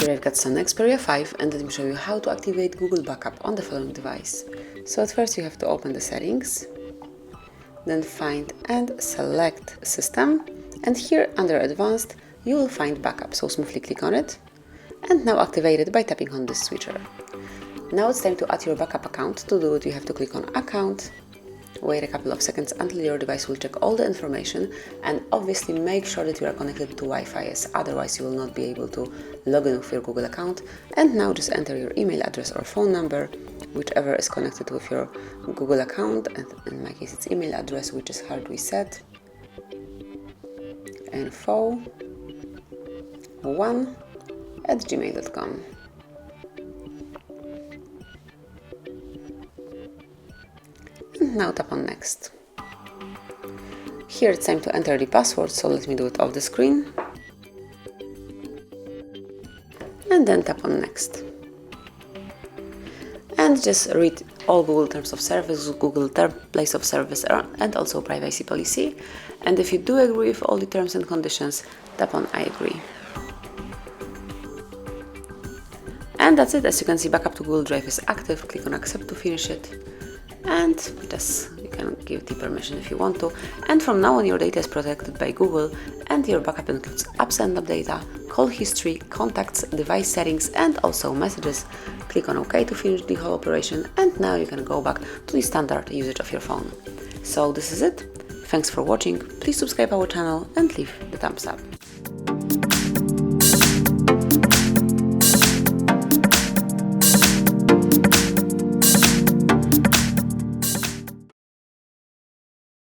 Here I've got SONY Xperia 5 and let me show you how to activate Google Backup on the following device. So at first you have to open the settings, then find and select System, and here under Advanced you will find Backup, so smoothly click on it and now activate it by tapping on this switcher. Now it's time to add your backup account. To do it you have to click on Account, wait a couple of seconds until your device will check all the information, and obviously make sure that you are connected to Wi-Fi, as otherwise you will not be able to log in with your Google account. And now just enter your email address or phone number, whichever is connected with your Google account, and in my case it's email address, which is HardReset.Info 1@gmail.com. Now tap on Next. Here it's time to enter the password, so let me do it off the screen. And then tap on Next. And just read all Google Terms of Service, Google Place of Service, and also privacy policy. And if you do agree with all the terms and conditions, tap on I agree. And that's it. As you can see, backup to Google Drive is active. Click on Accept to finish it. And just you can give the permission if you want to. And from now on your data is protected by Google, and your backup includes apps and app data, call history, contacts, device settings, and also messages. Click on OK to finish the whole operation, and now you can go back to the standard usage of your phone. So this is it. Thanks for watching. Please subscribe our channel and leave the thumbs up.